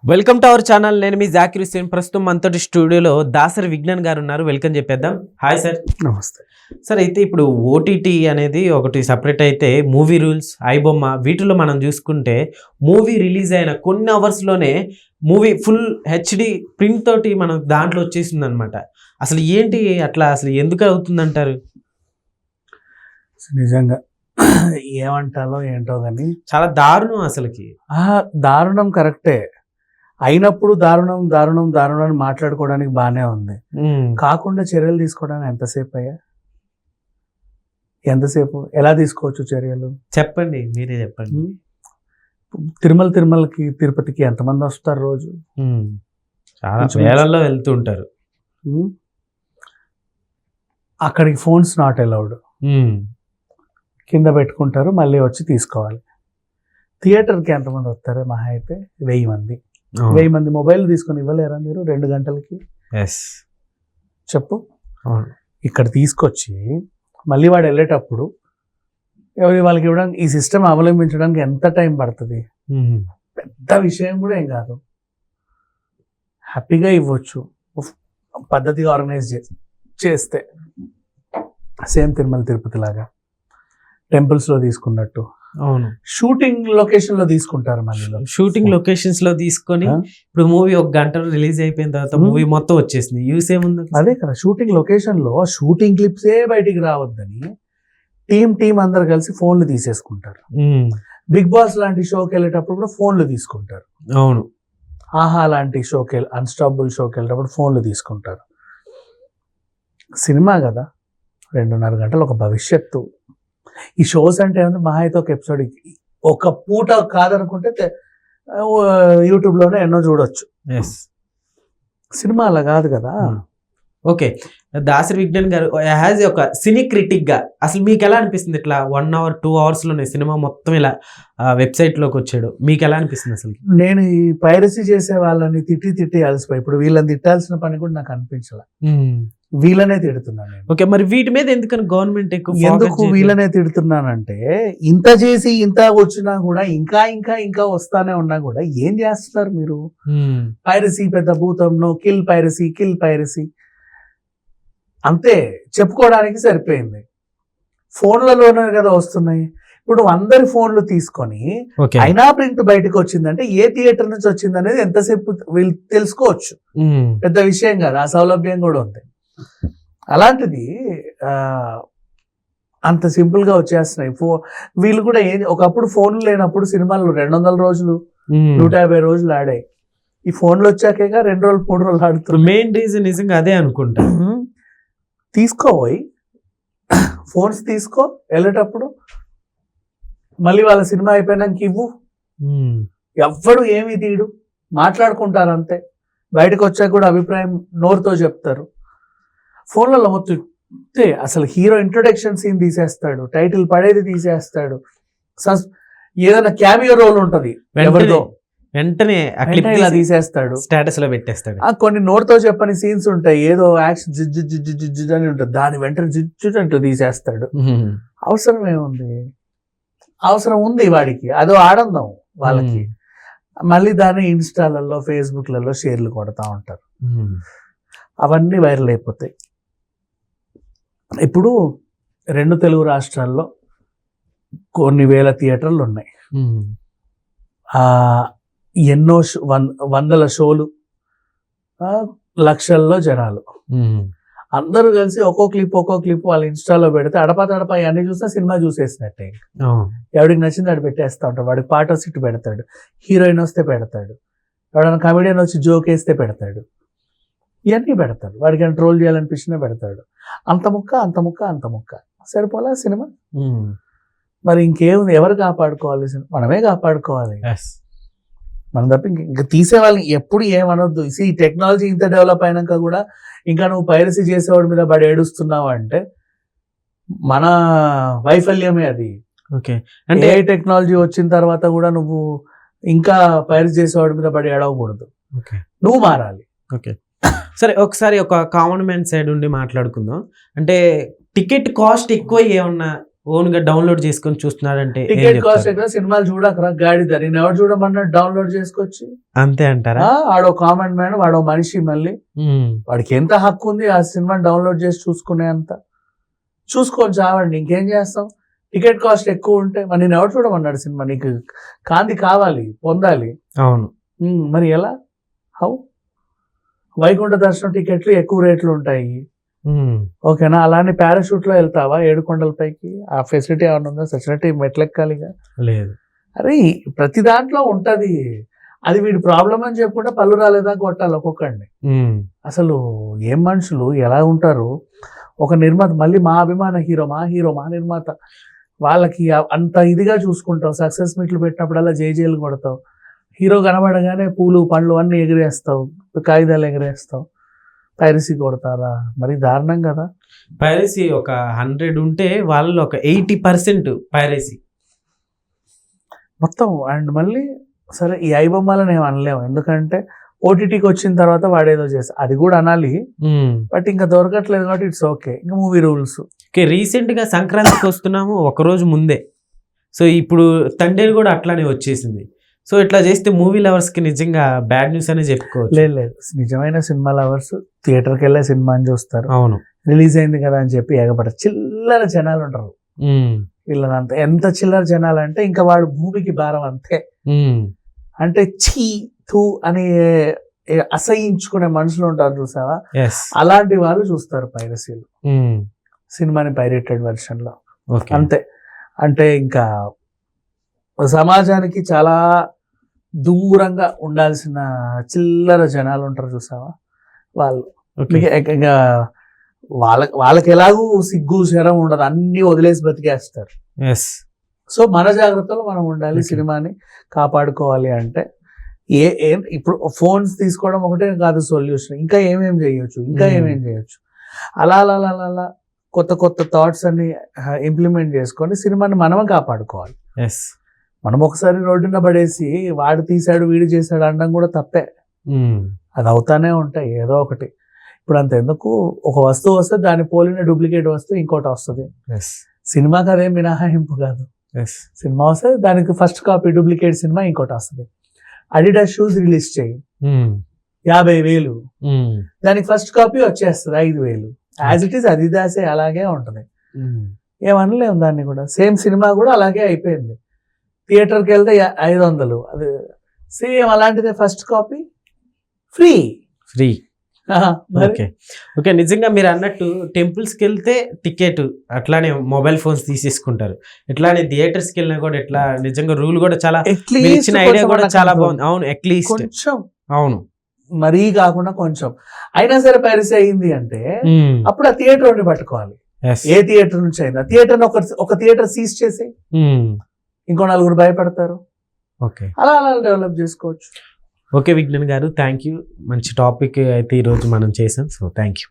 Welcome to our channel. నేను మీ జాకిర్ హుస్సేన్. ప్రస్తుతం మనతోటి స్టూడియోలో దాసరి విజ్ఞాన్ గారు ఉన్నారు. వెల్కమ్ చెప్పేద్దాం. Hi sir. నమస్తే సార్. అయితే ఇప్పుడు ఓటీటీ అనేది ఒకటి సపరేట్ అయితే మూవీ రూల్స్, ఐబొమ్మ వీటిలో మనం చూసుకుంటే మూవీ రిలీజ్ అయిన కొన్ని అవర్స్లోనే మూవీ ఫుల్ హెచ్డి ప్రింట్ తోటి మనం దాంట్లో వచ్చేసింది అనమాట. అసలు ఏంటి అట్లా, అసలు ఎందుకు అవుతుందంటారు? నిజంగా ఏమంటాలో ఏంటో కానీ చాలా దారుణం అసలుకి. దారుణం కరెక్టే, అయినప్పుడు దారుణం దారుణం దారుణం అని మాట్లాడుకోవడానికి బాగానే ఉంది. కాకుండా చర్యలు తీసుకోవడానికి ఎంతసేపు ఎలా తీసుకోవచ్చు చర్యలు? చెప్పండి, మీరే చెప్పండి. తిరుమలకి తిరుపతికి ఎంతమంది వస్తారు రోజు? చాలా వేలల్లో వెళ్తూ ఉంటారు. అక్కడికి ఫోన్స్ నాట్ అలౌడ్, కింద పెట్టుకుంటారు, మళ్ళీ వచ్చి తీసుకోవాలి. థియేటర్కి ఎంతమంది వస్తారు? మహా అయితే 1000 మంది. 1000 మంది మొబైల్ తీసుకొని ఇవ్వలేరా మీరు 2 గంటలకి? చెప్పు. ఇక్కడ తీసుకొచ్చి మళ్ళీ వాడు వెళ్ళేటప్పుడు వాళ్ళకి ఇవ్వడానికి, ఈ సిస్టమ్ అవలంబించడానికి ఎంత టైం పడుతుంది? పెద్ద విషయం కూడా ఏం కాదు, హ్యాపీగా ఇవ్వచ్చు పద్ధతిగా ఆర్గనైజ్ చేస్తే. సేమ్ తిరుమల తిరుపతి లాగా టెంపుల్స్ లో తీసుకున్నట్టు. అవును, షూటింగ్ లొకేషన్ లో తీసుకుంటారు. మళ్ళీ షూటింగ్ లొకేషన్స్ లో తీసుకొని ఇప్పుడు మూవీ 1 గంటలో రిలీజ్ అయిపోయిన తర్వాత మూవీ మొత్తం వచ్చేసింది. యూస్ ఏముంది? అదే కదా, షూటింగ్ లొకేషన్ లో షూటింగ్ క్లిప్సే బయటికి రావద్దని టీం అందరు కలిసి ఫోన్లు తీసేసుకుంటారు. బిగ్ బాస్ లాంటి షోకి వెళ్ళేటప్పుడు కూడా ఫోన్లు తీసుకుంటారు. అవును, ఆహా లాంటి షోకి, అన్స్టాపబుల్ షోకి వెళ్ళేటప్పుడు ఫోన్లు తీసుకుంటారు. సినిమా కదా, 2.5 గంటలు ఒక భవిష్యత్తు. ఈ షోస్ అంటే ఏమన్నా మహా అయితే ఒక ఎపిసోడ్, ఒక పూట కాదనుకుంటే యూట్యూబ్లోనే ఎన్నో చూడొచ్చు. సినిమా అలా కాదు కదా. ఓకే, దాసరి విజ్ఞాన్ గారు యాజ్ ఒక సినీ క్రిటిక్ గా అసలు మీకు ఎలా అనిపిస్తుంది? ఇట్లా 1 hour 2 hours లోనే సినిమా మొత్తం ఇలా వెబ్సైట్ లోకి వచ్చాడు, మీకు ఎలా అనిపిస్తుంది అసలు? నేను ఈ పైరసీ చేసే వాళ్ళని తిట్టి అలసిపోయి, ఇప్పుడు వీళ్ళని తిట్టాల్సిన పని కూడా నాకు అనిపించాల, వీళ్ళనే తిడుతున్నాను నేను. ఓకే, మరి వీటి మీద ఎందుకని గవర్నమెంట్ ఎందుకు వీళ్ళనే తిడుతున్నానంటే, ఇంత చేసి ఇంత వచ్చినా కూడా ఇంకా వస్తానే ఉన్నా కూడా ఏం చేస్తున్నారు మీరు? పైరసీ పెద్ద భూతంలో కిల్ పైరసీ అంతే చెప్పుకోవడానికి సరిపోయింది. ఫోన్లలోనే కదా వస్తున్నాయి. ఇప్పుడు అందరి ఫోన్లు తీసుకొని అయినా ప్రింట్ బయటకు వచ్చిందంటే ఏ థియేటర్ నుంచి వచ్చింది అనేది ఎంతసేపు వీళ్ళు తెలుసుకోవచ్చు. పెద్ద విషయం కాదు, ఆ సౌలభ్యం కూడా ఉంది. అలాంటిది అంత సింపుల్ గా వచ్చేస్తున్నాయి. వీళ్ళు కూడా ఒకప్పుడు ఫోన్లు లేనప్పుడు సినిమాలు 200 రోజులు 150 రోజులు ఆడాయి. ఈ ఫోన్లు వచ్చాకేగా 2 రోజులు 3 రోజులు ఆడుతున్నారు. మెయిన్ రీజన్ నిజంగా అదే అనుకుంటా. తీసుకోబోయి ఫోన్స్ తీసుకో, వెళ్ళేటప్పుడు మళ్ళీ వాళ్ళ సినిమా అయిపోయినాక ఇవ్వు. ఎవ్వడు ఏమీ తీయడు, మాట్లాడుకుంటారు అంతే. బయటకు వచ్చాక కూడా అభిప్రాయం నోరుతో చెప్తారు. ఫోన్లలో మొత్తం అసలు హీరో ఇంట్రొడక్షన్ సీన్ తీసేస్తాడు, టైటిల్ పడేది తీసేస్తాడు, ఏదైనా క్యామియో రోల్ ఉంటది ఎవరిదో వెంటనే ఇలా తీసేస్తాడు, స్టేటస్ లో పెట్టేస్తాడు. కొన్ని నోటితో చెప్పని సీన్స్ ఉంటాయి, ఏదో యాక్షన్ జిజ్జు అని ఉంటుంది, దాని వెంటనే జిజ్జు అంటూ తీసేస్తాడు. అవసరం ఏముంది? అవసరం ఉంది వాడికి, అదో ఆనందం వాళ్ళకి. మళ్ళీ దాన్ని ఇన్స్టాలలో ఫేస్బుక్లలో షేర్లు కొడతా ఉంటారు, అవన్నీ వైరల్ అయిపోతాయి. ఇప్పుడు 2 తెలుగు రాష్ట్రాల్లో కొన్ని వేల థియేటర్లు ఉన్నాయి. ఎన్నో వందల షోలు, లక్షల్లో జనాలు అందరూ కలిసి ఒక్కో క్లిప్ వాళ్ళ ఇన్స్టాలో పెడితే అడపా అన్ని చూస్తే సినిమా చూసేసినట్టే. ఎవడికి నచ్చింది వాడు పెట్టేస్తా ఉంటాడు. వాడికి పాట సిట్ పెడతాడు, హీరోయిన్ వస్తే పెడతాడు, ఎవడైనా కమెడియన్ వచ్చి జోక్ వేస్తే పెడతాడు, ఇవన్నీ పెడతాడు. వాడికి ట్రోల్ చేయాలనిపించినా పెడతాడు. అంత ముక్క సరిపోలా సినిమా. మరి ఇంకేముంది? ఎవరు కాపాడుకోవాలి? మనమే కాపాడుకోవాలి. మనం తప్ప ఇంకా తీసే వాళ్ళని ఎప్పుడు ఏమనొద్దు. ఈ టెక్నాలజీ ఇంత డెవలప్ అయినాక కూడా ఇంకా నువ్వు పైరసీ చేసేవాడి మీద పడి ఏడుస్తున్నావు అంటే మన వైఫల్యమే అది. ఓకే, అంటే టెక్నాలజీ వచ్చిన తర్వాత కూడా నువ్వు ఇంకా పైరసీ చేసేవాడి మీద పడి ఏడవకూడదు, నువ్వు మారాలి. ఓకే, సరే ఒకసారి ఒక కామన్ మ్యాన్ సైడ్ ఉండి మాట్లాడుకుందాం. అంటే టికెట్ కాస్ట్ ఎక్కువ ఏమన్నా ఓన్ గా డౌన్లోడ్ చేసుకొని చూస్తున్నాడంటే ఏం టికెట్ కాస్ట్ చెప్తారు? ఎక్కడ సినిమాలు చూడకరా గాడిద, నేను ఎవరు చూడమన్నాడు డౌన్లోడ్ చేసుకొచ్చి. అంతే అంటారా? వాడో కామన్ మ్యాన్, వాడో మనిషి, మళ్ళీ ఉమ్, వాడికి ఎంత హక్కు ఉంది ఆ సినిమాని డౌన్లోడ్ చేసి చూసుకునే అంత. చూసుకొని చావండి, ఇంకేం చేస్తాం. టికెట్ కాస్ట్ ఎక్కువ ఉంటే మరి నేను ఎవరు చూడమన్నాడు సినిమా? నీకు కాంతి కావాలి, పొందాలి. అవును. మరి ఎలా? హౌ? వైకుంఠ దర్శనం టికెట్లు ఎక్కువ రేట్లు ఉంటాయి, ఉమ్, ఓకేనా? అలానే పారాషూట్ లో వెళ్తావా 7 కొండల పైకి? ఆ ఫెసిలిటీ ఏమైనా ఉందా? సచినట్టు మెట్లెక్కాలిగా. లేదు. అరే ప్రతి దాంట్లో ఉంటది. అది వీడి ప్రాబ్లం అని చెప్పుకుంటే పళ్ళు రాలేదా కొట్టాలి ఒక్కొక్కడిని. ఉమ్, అసలు ఏం మనుషులు ఎలా ఉంటారు? ఒక నిర్మాత, మళ్ళీ మా అభిమాన హీరో, మా నిర్మాత, వాళ్ళకి అంత ఇదిగా చూసుకుంటావు. సక్సెస్ మీట్లు పెట్టినప్పుడల్లా జేజేలు కొడతావు. హీరో కనబడగానే పూలు పండ్లు అన్ని ఎగిరేస్తావు, కాగితాలు ఎగిరేస్తావు. పైరసీ కొడతారా? మరి దారుణం కదా. పైరసీ ఒక 100 ఉంటే వాళ్ళు ఒక 80% పైరసీ. మొత్తం. అండ్ మళ్ళీ సరే ఈ ఐబొమ్మలని ఏం అనలేము, ఎందుకంటే ఓటీటీకి వచ్చిన తర్వాత వాడేదో చేస్తా, అది కూడా అనాలి. బట్ ఇంకా దొరకట్లేదు కాబట్టి ఇట్స్ ఓకే. ఇంకా మూవీ రూల్స్. ఓకే, రీసెంట్ గా సంక్రాంతికి వస్తున్నాము, ఒక రోజు ముందే. సో ఇప్పుడు తండేలు కూడా అట్లానే వచ్చేసింది. సో ఇట్లా చేస్తే మూవీ లవర్స్ కి నిజంగా బ్యాడ్ న్యూస్ అనే చెప్పుకోవచ్చు. లేదు, నిజమైన సినిమా లవర్స్ థియేటర్కి వెళ్ళే సినిమాని చూస్తారు. అవును. రిలీజ్ అయింది కదా అని చెప్పి ఎగబడతారు. చిల్లర జనాలు ఉంటారు వీళ్ళనంత. ఎంత చిల్లర జనాలు అంటే ఇంకా వాడు భూమికి భారం అంతే. అంటే ఛీ తూ అని అసహించుకునే మనుషులు ఉంటారు చూసావా, అలాంటి వాళ్ళు చూస్తారు పైరసీలు, సినిమాని పైరేటెడ్ వెర్షన్ లో. అంతే. అంటే ఇంకా సమాజానికి చాలా దూరంగా ఉండాల్సిన చిల్లర జనాలు ఉంటారు చూసావా వాళ్ళు. ఇంకా వాళ్ళకి ఎలాగూ సిగ్గు శరం ఉండదు, అన్ని వదిలేసి బతికేస్తారు. సో మన జాగ్రత్తలో మనం ఉండాలి. సినిమాని కాపాడుకోవాలి అంటే ఇప్పుడు ఫోన్స్ తీసుకోవడం ఒకటే కాదు సొల్యూషన్, ఇంకా ఏమేం చేయొచ్చు, అలా అలా అలా అలా కొత్త కొత్త థాట్స్ అన్ని ఇంప్లిమెంట్ చేసుకొని సినిమాని మనమే కాపాడుకోవాలి. మనం ఒకసారి రోడ్డున పడేసి వాడు తీసాడు వీడు చేశాడు అనడం కూడా తప్పే. అది అవుతానే ఉంటాయి ఏదో ఒకటి. ఇప్పుడు అంత ఎందుకు, ఒక వస్తువు వస్తే దాన్ని పోలిన డూప్లికేట్ వస్తువు ఇంకోటి వస్తుంది. సినిమాకి అదేం మినహాయింపు కాదు. సినిమా వస్తే దానికి ఫస్ట్ కాపీ డూప్లికేట్ సినిమా ఇంకోటి వస్తుంది. అడిడాస్ షూస్ రిలీజ్ చేయి 50,000, దానికి ఫస్ట్ కాపీ వచ్చేస్తుంది 5,000. యాజ్ ఇట్ ఈస్ అదిదాసే అలాగే ఉంటుంది, ఏమనలేము దాన్ని కూడా. సేమ్ సినిమా కూడా అలాగే అయిపోయింది. థియేటర్కి వెళ్తే 500, అది సేమ్ అలాంటిదే. First copy free. ఓకే, నిజంగా మీరు అన్నట్టు టెంపుల్స్కి వెళ్తే టికెట్, అట్లానే మొబైల్ ఫోన్స్ తీసేసుకుంటారు. ఇట్లానే థియేటర్స్కి వెళ్ళినా కూడా ఇట్లా నిజంగా రూల్ కూడా చాలా ఇచ్చిన ఐడియా కూడా చాలా బాగుంది. అవును, అట్లీస్ట్ కొంచెం. అవును, మరీ కాకుండా కొంచెం అయినా సరే పైరసీ అయింది అంటే అప్పుడు ఆ థియేటర్ పట్టుకోవాలి. ఏ థియేటర్ నుంచి అయినా థియేటర్ ఒక థియేటర్ సీజ్ చేసి ఇంకో 4 భయపడతారు. అలా అలా డెవలప్ చేసుకోవచ్చు. ఓకే విజ్ఞాన్ గారు, థ్యాంక్ యూ. మంచి టాపిక్ అయితే ఈరోజు మనం చేసాం. So thank you.